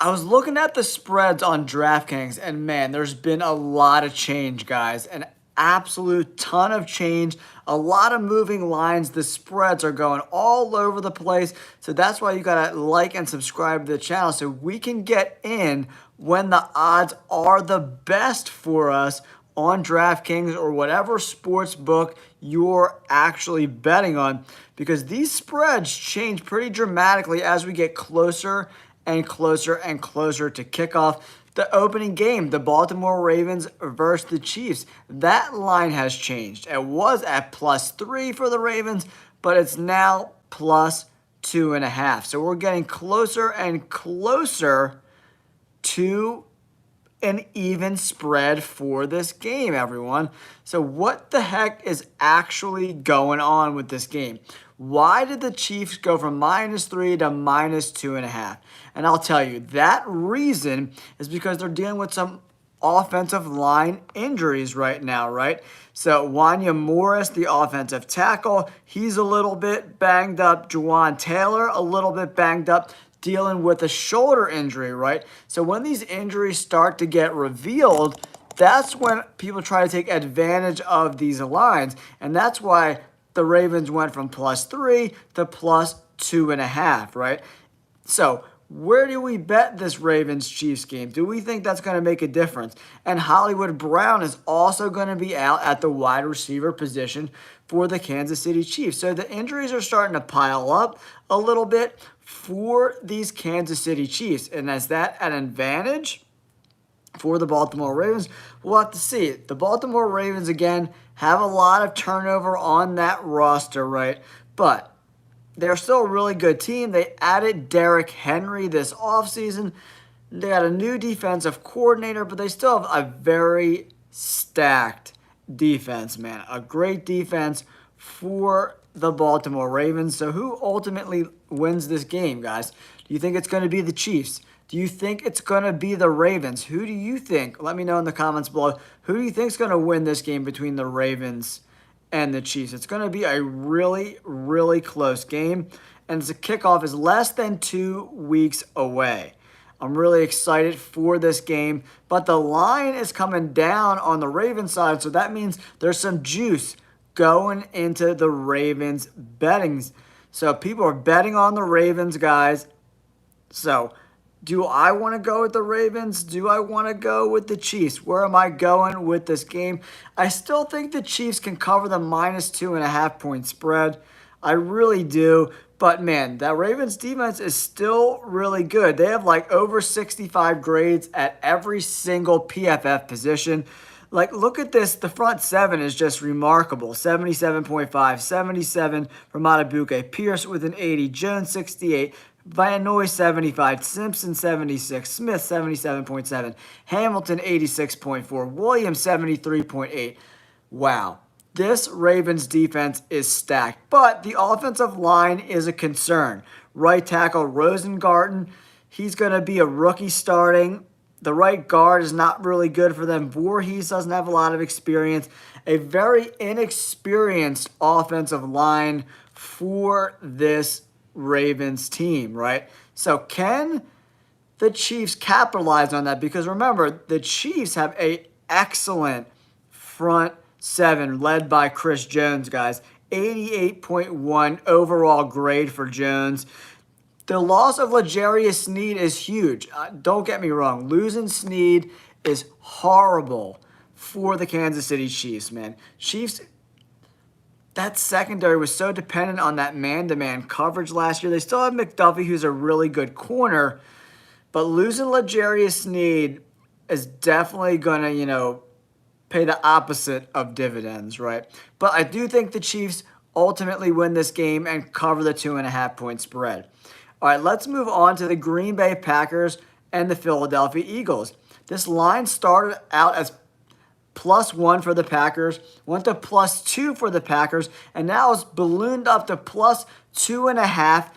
I was looking at the spreads on DraftKings, and man, there's been a lot of change, guys. An absolute ton of change, a lot of moving lines. The spreads are going all over the place. So that's why you gotta like and subscribe to the channel so we can get in when the odds are the best for us on DraftKings or whatever sports book you're actually betting on, because these spreads change pretty dramatically as we get closer and closer and closer to kickoff. The opening game, the Baltimore Ravens versus the Chiefs, that line has changed. It was at +3 for the Ravens, but it's now +2.5. So we're getting closer and closer to an even spread for this game, everyone. So what the heck is actually going on with this game? Why did the Chiefs go from -3 to -2.5? And I'll tell you, that reason is because they're dealing with some offensive line injuries right now, right? So Wanya Morris, the offensive tackle, he's a little bit banged up. Juwan Taylor, a little bit banged up, dealing with a shoulder injury, right? So when these injuries start to get revealed, that's when people try to take advantage of these lines. And that's why the Ravens went from +3 to +2.5, right? So where do we bet this Ravens-Chiefs game? Do we think that's going to make a difference? And Hollywood Brown is also going to be out at the wide receiver position for the Kansas City Chiefs. So the injuries are starting to pile up a little bit for these Kansas City Chiefs. And is that an advantage for the Baltimore Ravens? We'll have to see. The Baltimore Ravens, again, have a lot of turnover on that roster, right? But they're still a really good team. They added Derrick Henry this offseason. They got a new defensive coordinator, but they still have a very stacked defense, man. A great defense for the Baltimore Ravens. So who ultimately wins this game, guys? Do you think it's going to be the Chiefs? Do you think it's going to be the Ravens? Who do you think? Let me know in the comments below. Who do you think is going to win this game between the Ravens and the Chiefs? It's going to be a really, really close game. And the kickoff is less than 2 weeks away. I'm really excited for this game. But the line is coming down on the Ravens side. So that means there's some juice going into the Ravens bettings. So people are betting on the Ravens, guys. So do I want to go with the Ravens? Do I want to go with the Chiefs? Where am I going with this game? I still think the Chiefs can cover the -2.5 point spread. I really do. But man, that Ravens defense is still really good. They have like over 65 grades at every single PFF position. Like, look at this. The front seven is just remarkable. 77.5, 77 for Matabuke, Pierce with an 80, Jones 68, Van Noy 75, Simpson 76, Smith 77.7, Hamilton 86.4, Williams 73.8. Wow. This Ravens defense is stacked, but the offensive line is a concern. Right tackle Rosengarten, he's going to be a rookie starting. The right guard is not really good for them. Voorhees doesn't have a lot of experience. A very inexperienced offensive line for this Ravens team, right? So can the Chiefs capitalize on that? Because remember, the Chiefs have a excellent front seven led by Chris Jones, guys. 88.1 overall grade for Jones. The loss of L'Jarius Sneed is huge. Don't get me wrong. Losing Sneed is horrible for the Kansas City Chiefs, man. Chiefs, that secondary was so dependent on that man-to-man coverage last year. They still have McDuffie, who's a really good corner, but losing L'Jarius Sneed is definitely going to, pay the opposite of dividends, right? But I do think the Chiefs ultimately win this game and cover the 2.5 point spread. All right, let's move on to the Green Bay Packers and the Philadelphia Eagles. This line started out as +1 for the Packers, went to +2 for the Packers, and now it's ballooned up to +2.5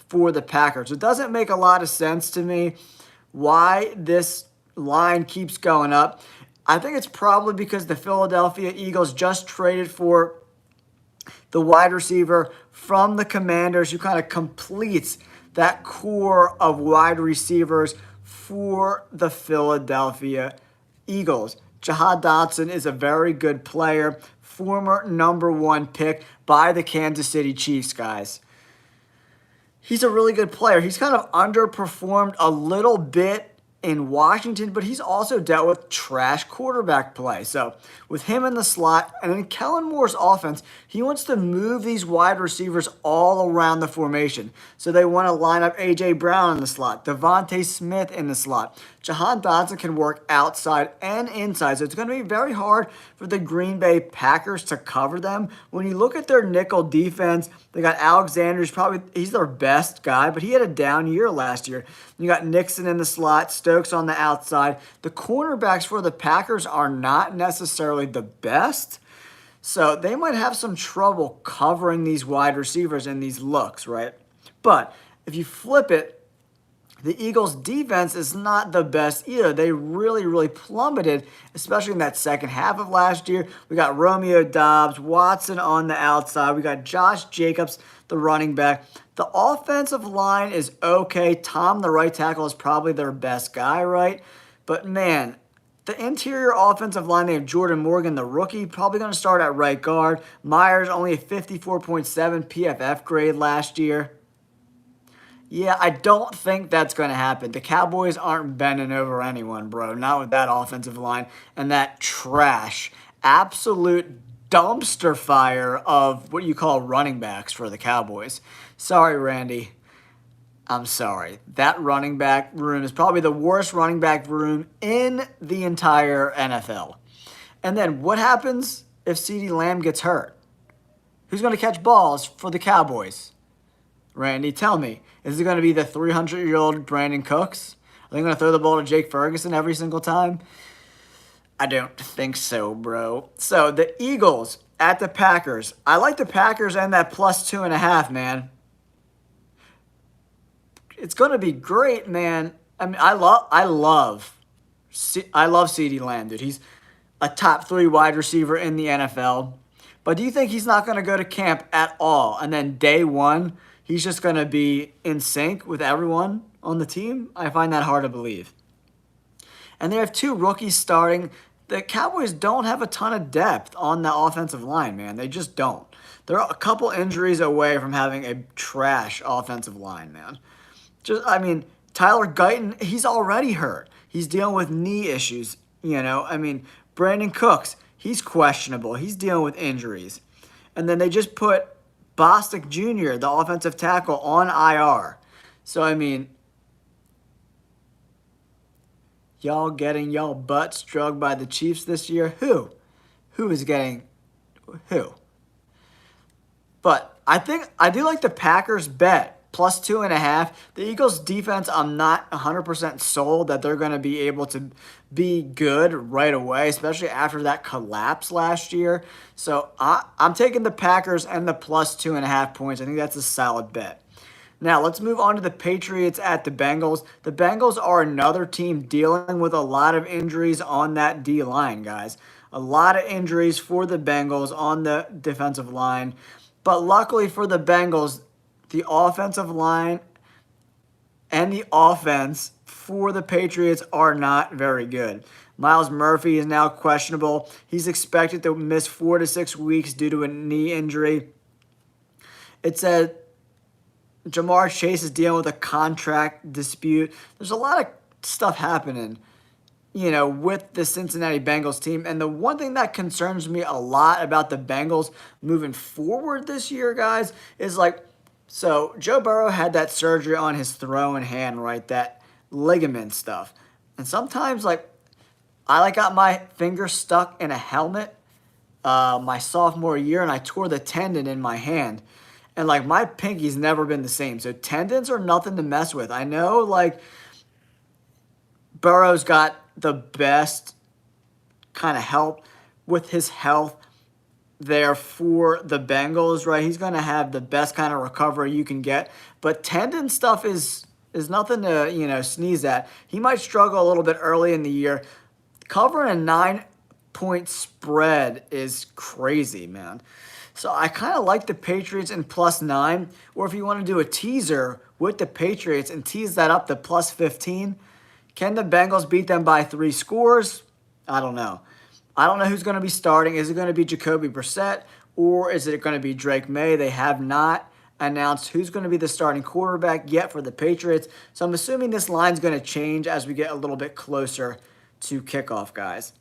for the Packers. It doesn't make a lot of sense to me why this line keeps going up. I think it's probably because the Philadelphia Eagles just traded for the wide receiver from the Commanders, who kind of completes that core of wide receivers for the Philadelphia Eagles. Jahan Dotson is a very good player, former #1 pick by the Kansas City Chiefs, guys. He's a really good player. He's kind of underperformed a little bit in Washington, but he's also dealt with trash quarterback play. So with him in the slot and in Kellen Moore's offense, he wants to move these wide receivers all around the formation. So they want to line up A.J. Brown in the slot, Devontae Smith in the slot. Jahan Dotson can work outside and inside, so it's going to be very hard for the Green Bay Packers to cover them. When you look at their nickel defense, they got Alexander, he's their best guy, but he had a down year last year. You got Nixon in the slot, Stokes on the outside. The cornerbacks for the Packers are not necessarily the best, so they might have some trouble covering these wide receivers in these looks, right? But if you flip it, the Eagles' defense is not the best either. They really plummeted, especially in that second half of last year. We got Romeo Doubs, Watson on the outside. We got Josh Jacobs, the running back. The offensive line is okay. Tom, the right tackle, is probably their best guy, right? But, man, the interior offensive line, they have Jordan Morgan, the rookie, probably going to start at right guard. Myers, only a 54.7 PFF grade last year. Yeah, I don't think that's going to happen. The Cowboys aren't bending over anyone, bro. Not with that offensive line and that trash. Absolute dumpster fire of what you call running backs for the Cowboys. Sorry, Randy. I'm sorry. That running back room is probably the worst running back room in the entire NFL. And then what happens if CeeDee Lamb gets hurt? Who's going to catch balls for the Cowboys? Randy, tell me. Is it going to be the 300-year-old Brandon Cooks? Are they going to throw the ball to Jake Ferguson every single time? I don't think so, bro. So the Eagles at the Packers. I like the Packers and that +2.5, man. It's going to be great, man. I mean, I love CeeDee Lamb, dude. He's a top 3 wide receiver in the NFL. But do you think he's not going to go to camp at all? And then day one, he's just going to be in sync with everyone on the team? I find that hard to believe. And they have 2 rookies starting. The Cowboys don't have a ton of depth on the offensive line, man. They just don't. They're a couple injuries away from having a trash offensive line, man. Tyler Guyton, he's already hurt. He's dealing with knee issues, Brandon Cooks, he's questionable. He's dealing with injuries. And then they just put Bostic Jr., the offensive tackle, on IR. So, y'all getting y'all butts drugged by the Chiefs this year? Who? Who is getting who? But I do like the Packers bet. +2.5. The Eagles' defense, I'm not 100% sold that they're going to be able to be good right away, especially after that collapse last year. So I'm taking the Packers and the +2.5 points. I think that's a solid bet. Now, let's move on to the Patriots at the Bengals. The Bengals are another team dealing with a lot of injuries on that D-line, guys. A lot of injuries for the Bengals on the defensive line. But luckily for the Bengals, the offensive line and the offense for the Patriots are not very good. Myles Murphy is now questionable. He's expected to miss 4 to 6 weeks due to a knee injury. It said Jamar Chase is dealing with a contract dispute. There's a lot of stuff happening, with the Cincinnati Bengals team. And the one thing that concerns me a lot about the Bengals moving forward this year, guys, is so Joe Burrow had that surgery on his throwing hand, right? That ligament stuff. And sometimes, I got my finger stuck in a helmet my sophomore year, and I tore the tendon in my hand. And, my pinky's never been the same. So tendons are nothing to mess with. I know, Burrow's got the best kind of help with his health there for the Bengals, right? He's going to have the best kind of recovery you can get. But tendon stuff is nothing to, sneeze at. He might struggle a little bit early in the year. Covering a 9-point spread is crazy, man. So I kind of like the Patriots in +9. Or if you want to do a teaser with the Patriots and tease that up to +15, Can the Bengals beat them by 3 scores? I don't know. I don't know who's going to be starting. Is it going to be Jacoby Brissett or is it going to be Drake May? They have not announced who's going to be the starting quarterback yet for the Patriots. So I'm assuming this line's going to change as we get a little bit closer to kickoff, guys.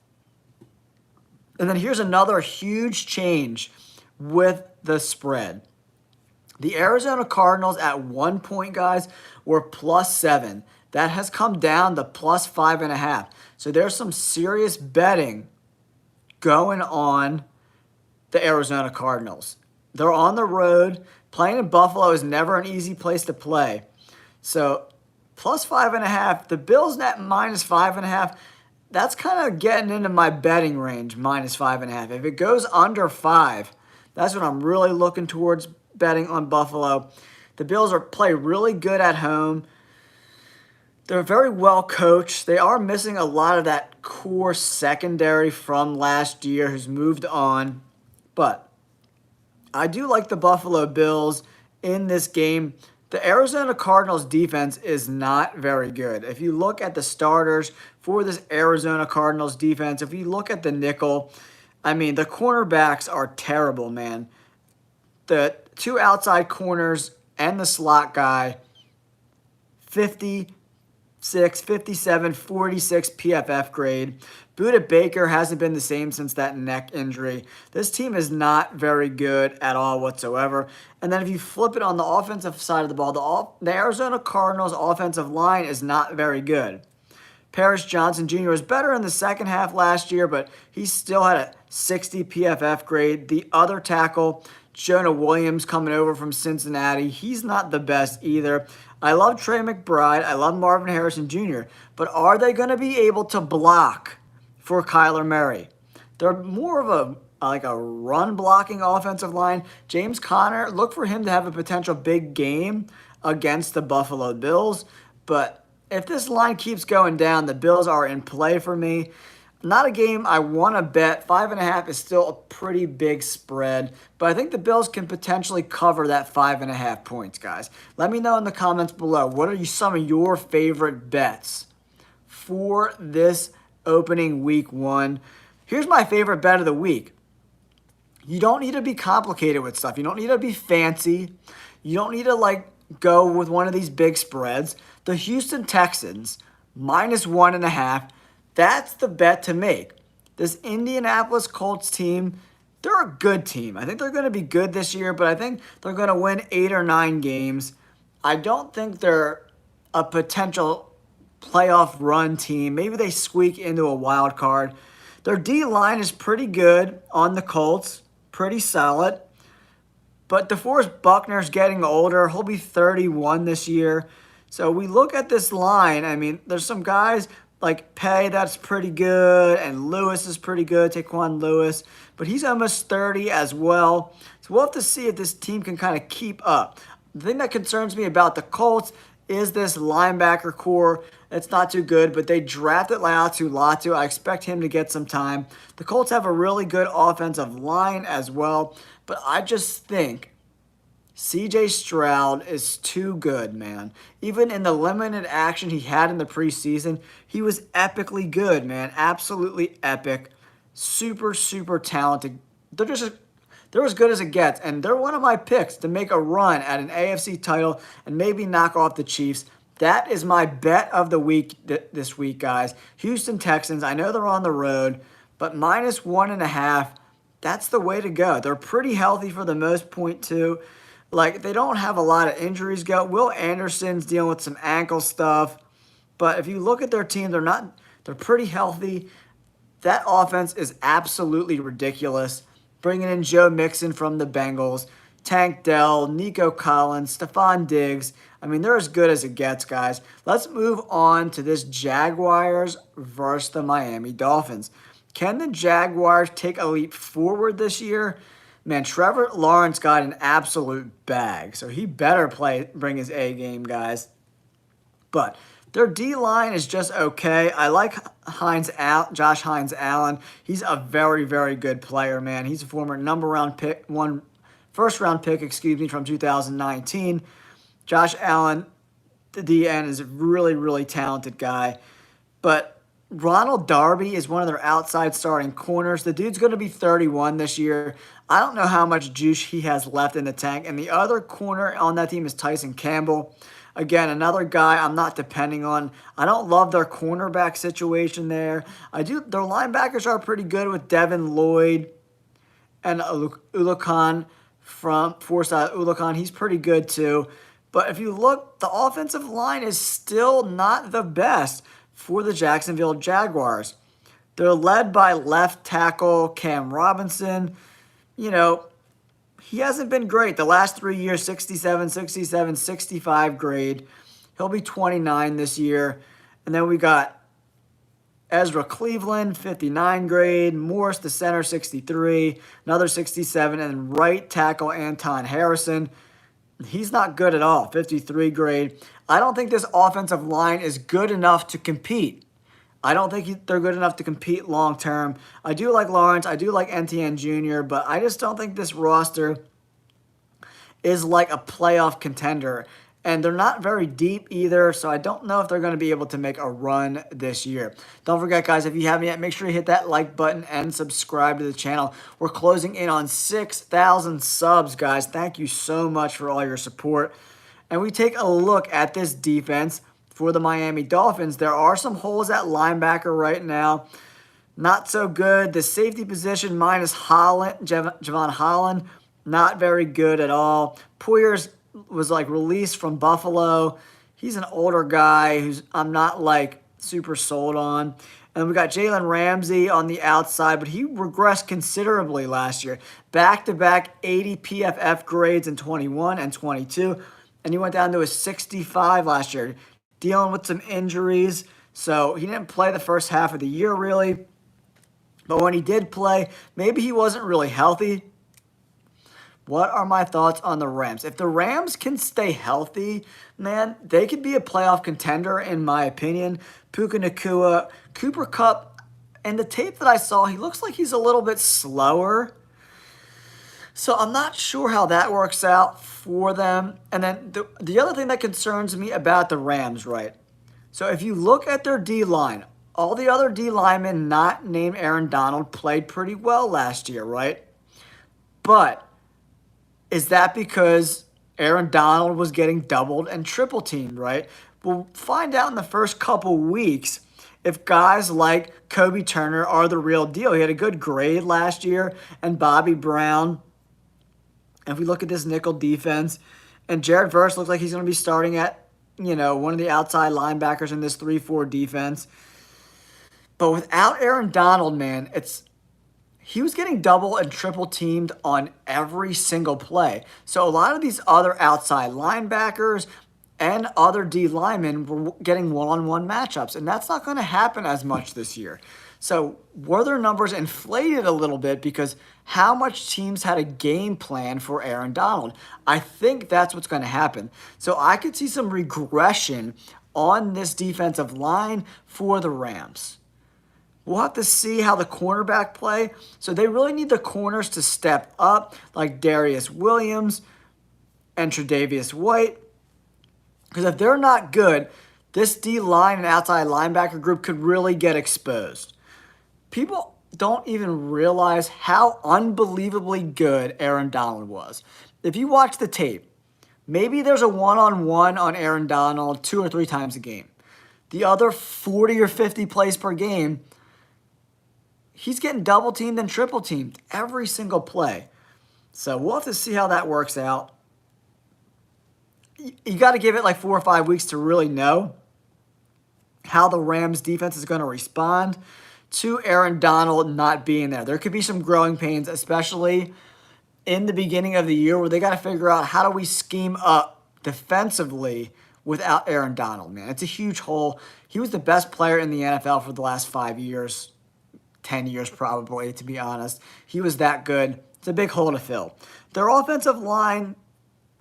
And then here's another huge change with the spread. The Arizona Cardinals at 1 point, guys, were +7. That has come down to +5.5. So there's some serious betting going on the Arizona Cardinals. They're on the road. Playing in Buffalo is never an easy place to play. So +5.5. The Bills net -5.5. That's kind of getting into my betting range, -5.5. If it goes under 5, that's what I'm really looking towards betting on Buffalo. The Bills play really good at home. They're very well coached. They are missing a lot of that core secondary from last year who's moved on. But I do like the Buffalo Bills in this game. The Arizona Cardinals defense is not very good. If you look at the starters for this Arizona Cardinals defense, if you look at the nickel, I mean, the cornerbacks are terrible, man. The 2 outside corners and the slot guy, 56, 57, 46 PFF grade. Budda Baker hasn't been the same since that neck injury. This team is not very good at all whatsoever. And then if you flip it on the offensive side of the ball, the Arizona Cardinals offensive line is not very good. Paris Johnson Jr. was better in the second half last year, but he still had a 60 PFF grade. The other tackle, Jonah Williams, coming over from Cincinnati, he's not the best either. I love Trey McBride. I love Marvin Harrison Jr., but are they going to be able to block for Kyler Murray? They're more of a run-blocking offensive line. James Conner, look for him to have a potential big game against the Buffalo Bills, but if this line keeps going down, the Bills are in play for me. Not a game I want to bet. 5.5 is still a pretty big spread, but I think the Bills can potentially cover that 5.5 points, guys. Let me know in the comments below. What are some of your favorite bets for this opening week 1? Here's my favorite bet of the week. You don't need to be complicated with stuff. You don't need to be fancy. You don't need to go with one of these big spreads. The Houston Texans, -1.5. That's the bet to make. This Indianapolis Colts team, they're a good team. I think they're going to be good this year, but I think they're going to win 8 or 9 games. I don't think they're a potential playoff run team. Maybe they squeak into a wild card. Their D-line is pretty good on the Colts, pretty solid. But DeForest Buckner's getting older. He'll be 31 this year. So we look at this line. I mean, there's some guys like Pay that's pretty good, and Lewis is pretty good, Taquan Lewis. But he's almost 30 as well. So we'll have to see if this team can kind of keep up. The thing that concerns me about the Colts is this linebacker core. It's not too good, but they drafted Latu. I expect him to get some time. The Colts have a really good offensive line as well, but I just think CJ Stroud is too good, man. Even in the limited action he had in the preseason, he was epically good, man. Absolutely epic. Super, super talented. They're as good as it gets, and they're one of my picks to make a run at an AFC title and maybe knock off the Chiefs. That is my bet of the week this week, guys. Houston Texans, I know they're on the road, but -1.5, that's the way to go. They're pretty healthy for the most part, too. They don't have a lot of injuries go. Will Anderson's dealing with some ankle stuff. But if you look at their team, they're pretty healthy. That offense is absolutely ridiculous. Bringing in Joe Mixon from the Bengals, Tank Dell, Nico Collins, Stephon Diggs. I mean, they're as good as it gets, guys. Let's move on to this Jaguars versus the Miami Dolphins. Can the Jaguars take a leap forward this year? Man, Trevor Lawrence got an absolute bag, so he better bring his A game, guys. But their D-line is just okay. I like Josh Hines Allen. He's a very, very good player, man. He's a former first-round pick, from 2019. Josh Allen, the DN, is a really, really talented guy. But Ronald Darby is one of their outside starting corners. The dude's going to be 31 this year. I don't know how much juice he has left in the tank. And the other corner on that team is Tyson Campbell. Again, another guy I'm not depending on. I don't love their cornerback situation there. I do. Their linebackers are pretty good with Devin Lloyd and Ulukan from Forsyth Ulukan. He's pretty good too. But if you look, the offensive line is still not the best for the Jacksonville Jaguars. They're led by left tackle Cam Robinson. You know, he hasn't been great. The last 3 years, 67, 67, 65 grade. He'll be 29 this year. And then we got Ezra Cleveland, 59 grade. Morris, the center, 63. Another 67. And right tackle Anton Harrison. He's not good at all, 53 grade. I don't think this offensive line is good enough to compete. I don't think they're good enough to compete long term. I do like Lawrence. I do like NTN Jr., but I just don't think this roster is like a playoff contender. And they're not very deep either, so I don't know if they're going to be able to make a run this year. Don't forget, guys, if you haven't yet, make sure you hit that like button and subscribe to the channel. We're closing in on 6,000 subs, guys. Thank you so much for all your support. And we take a look at this defense for the Miami Dolphins. There are some holes at linebacker right now. Not so good. The safety position minus Holland, Javon Holland, not very good at all. Poyer's was like released from Buffalo. He's an older guy who's I'm not like super sold on. And we got Jalen Ramsey on the outside, but he regressed considerably last year. Back-to-back 80 PFF grades in 21 and 22. And he went down to a 65 last year, dealing with some injuries. So he didn't play the first half of the year really. But when he did play, maybe he wasn't really healthy. What are my thoughts on the Rams? If the Rams can stay healthy, man, they could be a playoff contender, in my opinion. Puka Nacua, Cooper Kupp, and the tape that I saw, he looks like he's a little bit slower. So I'm not sure how that works out for them. And then the other thing that concerns me about the Rams, right? So if you look at their D-line, all the other D linemen not named Aaron Donald played pretty well last year, right? But is that because Aaron Donald was getting doubled and triple teamed, right? We'll find out in the first couple weeks if guys like Kobe Turner are the real deal. He had a good grade last year, and Bobby Brown. And if we look at this nickel defense, and Jared Verse looks like he's going to be starting at, one of the outside linebackers in this 3-4 defense. But without Aaron Donald, man, he was getting double and triple teamed on every single play. So a lot of these other outside linebackers and other D linemen were getting one-on-one matchups, and that's not going to happen as much this year. So were their numbers inflated a little bit because how much teams had a game plan for Aaron Donald? I think that's what's going to happen. So I could see some regression on this defensive line for the Rams. We'll have to see how the cornerback play. So they really need the corners to step up, like Darius Williams and Tre'Davious White. Because if they're not good, this D-line and outside linebacker group could really get exposed. People don't even realize how unbelievably good Aaron Donald was. If you watch the tape, maybe there's a one-on-one on Aaron Donald 2 or 3 times a game. The other 40 or 50 plays per game, he's getting double teamed and triple teamed every single play. So we'll have to see how that works out. You got to give it like 4 or 5 weeks to really know how the Rams defense is going to respond to Aaron Donald not being there. There could be some growing pains, especially in the beginning of the year where they got to figure out how do we scheme up defensively without Aaron Donald, man. It's a huge hole. He was the best player in the NFL for the last 5 years. 10 years probably, to be honest. He was that good. It's a big hole to fill. Their offensive line,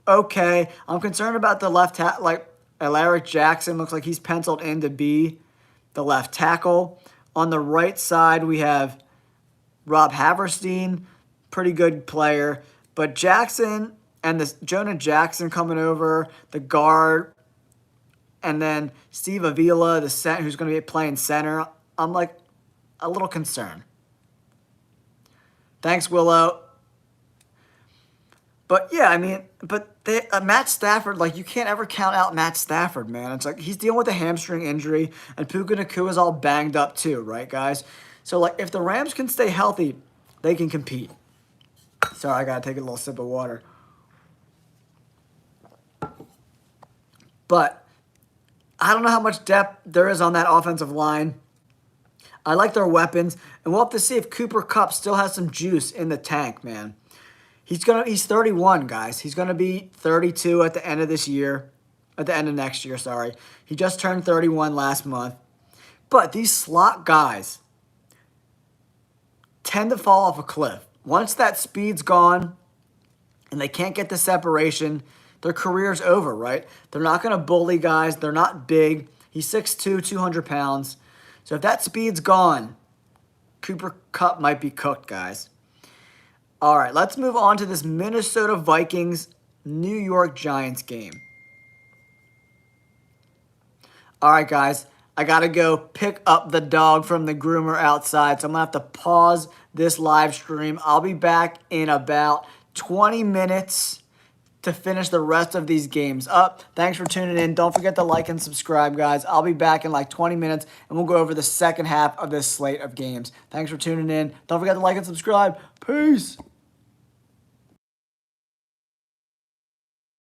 okay. I'm concerned about the left tackle. Like Alaric Jackson looks like he's penciled in to be the left tackle. On the right side, we have Rob Haverstein, pretty good player. But Jackson and this Jonah Jackson coming over, the guard, and then Steve Avila, who's going to be playing center, I'm like a little concerned. Thanks, Willow. But yeah, I mean, Matt Stafford, like, you can't ever count out Matt Stafford, man. It's like he's dealing with a hamstring injury, and Puka Nacua is all banged up too, right, guys? So, like, if the Rams can stay healthy, they can compete. Sorry, I gotta take a little sip of water. But I don't know how much depth there is on that offensive line. I like their weapons, and we'll have to see if Cooper Kupp still has some juice in the tank, man. He's 31, guys. He's gonna be 32 at the end of this year, at the end of next year. Sorry, he just turned 31 last month. But these slot guys tend to fall off a cliff once that speed's gone, and they can't get the separation. Their career's over, right? They're not gonna bully guys. They're not big. He's 6'2", 200 pounds. So if that speed's gone, Cooper Kupp might be cooked, guys. All right, let's move on to this Minnesota Vikings New York Giants game. All right, guys, I got to go pick up the dog from the groomer outside, so I'm going to have to pause this live stream. I'll be back in about 20 minutes to finish the rest of these games up. Thanks for tuning in. Don't forget to like and subscribe, guys. I'll be back in like 20 minutes, and we'll go over the second half of this slate of games. Thanks for tuning in. Don't forget to like and subscribe. Peace.